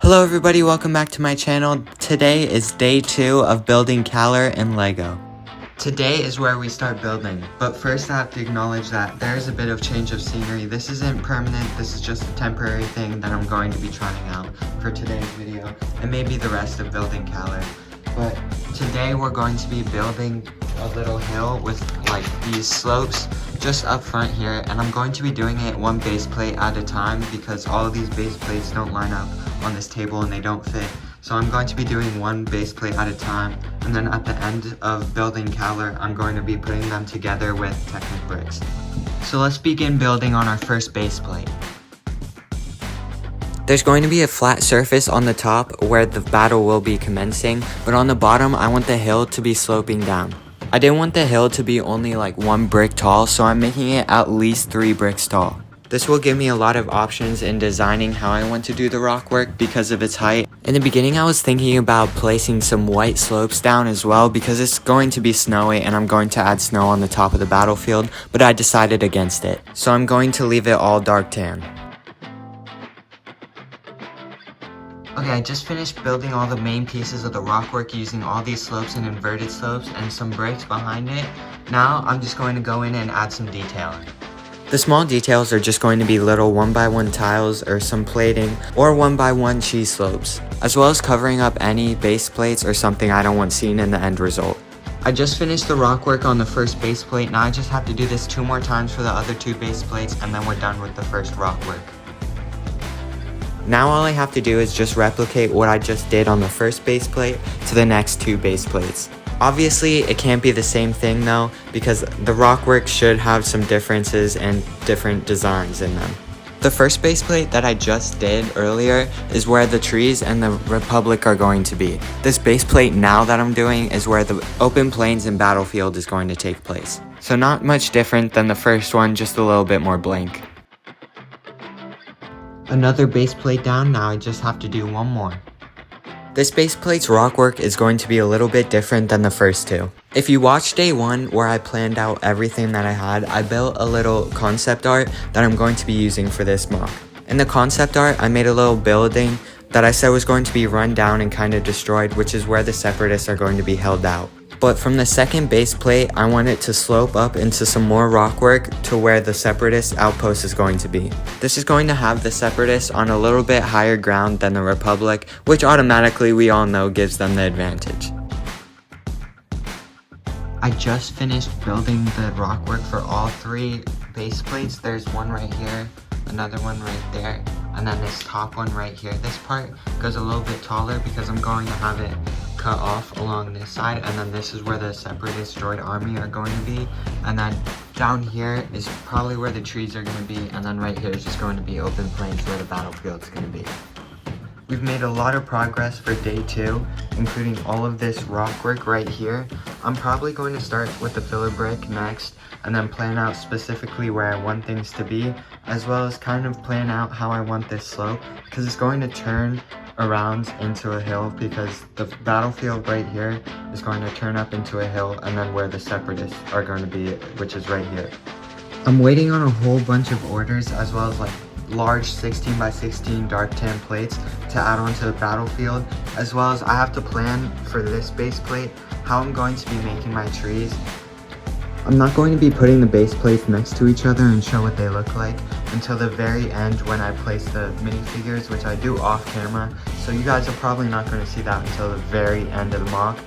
Hello everybody, welcome back to my channel. Today is day 2 of building Kaller in Lego. Today is where we start building, but first I have to acknowledge that there's a bit of change of scenery. This isn't permanent, this is just a temporary thing that I'm going to be trying out for today's video, and maybe the rest of building Kaller. But today we're going to be building a little hill with like these slopes just up front here, and I'm going to be doing it one base plate at a time because all of these base plates don't line up on this table and they don't fit. So I'm going to be doing one base plate at a time, and then at the end of building Kaller, I'm going to be putting them together with Technic bricks. So let's begin building on our first base plate. There's going to be a flat surface on the top where the battle will be commencing, but on the bottom I want the hill to be sloping down. I didn't want the hill to be only like 1 brick tall, so I'm making it at least 3 bricks tall. This will give me a lot of options in designing how I want to do the rock work because of its height. In the beginning I was thinking about placing some white slopes down as well because it's going to be snowy and I'm going to add snow on the top of the battlefield, but I decided against it. So I'm going to leave it all dark tan. Okay, I just finished building all the main pieces of the rock work using all these slopes and inverted slopes and some bricks behind it. Now I'm just going to go in and add some detailing. The small details are just going to be little 1x1 tiles or some plating or 1x1 cheese slopes, as well as covering up any base plates or something I don't want seen in the end result. I just finished the rock work on the first base plate. Now I just have to do this 2 more times for the other 2 base plates, and then we're done with the first rock work. Now all I have to do is just replicate what I just did on the first base plate to the next 2 base plates. Obviously, it can't be the same thing though, because the rock work should have some differences and different designs in them. The first base plate that I just did earlier is where the trees and the Republic are going to be. This base plate now that I'm doing is where the open plains and battlefield is going to take place. So not much different than the first one, just a little bit more blank. Another base plate down, now I just have to do 1 more. This base plate's rock work is going to be a little bit different than the first 2. If you watched day 1 where I planned out everything that I had, I built a little concept art that I'm going to be using for this mock. In the concept art, I made a little building that I said was going to be run down and kind of destroyed, which is where the separatists are going to be held out. But from the second base plate, I want it to slope up into some more rock work to where the separatist outpost is going to be. This is going to have the separatists on a little bit higher ground than the Republic, which automatically we all know gives them the advantage. I just finished building the rock work for all 3 base plates. There's one right here, another one right there, and then this top one right here. This part goes a little bit taller because I'm going to have it cut off along this side, and then this is where the separatist droid army are going to be, and then down here is probably where the trees are going to be, and then right here is just going to be open plains where the battlefield is going to be. We've made a lot of progress for day 2, including all of this rock work right here. I'm probably going to start with the filler brick next, and then plan out specifically where I want things to be, as well as kind of plan out how I want this slope, because it's going to turn around into a hill, because the battlefield right here is going to turn up into a hill, and then where the separatists are going to be, which is right here. I'm waiting on a whole bunch of orders, as well as like large 16x16 dark tan plates to add onto the battlefield, as well as I have to plan for this base plate how I'm going to be making my trees. I'm not going to be putting the base plates next to each other and show what they look like until the very end when I place the minifigures, which I do off camera, so you guys are probably not going to see that until the very end of the mock.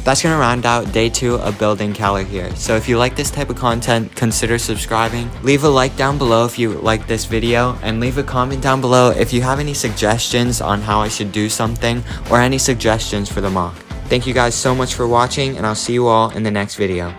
That's going to round out day 2 of building Kaller here. So if you like this type of content, consider subscribing. Leave a like down below if you like this video, and leave a comment down below if you have any suggestions on how I should do something or any suggestions for the mock. Thank you guys so much for watching, and I'll see you all in the next video.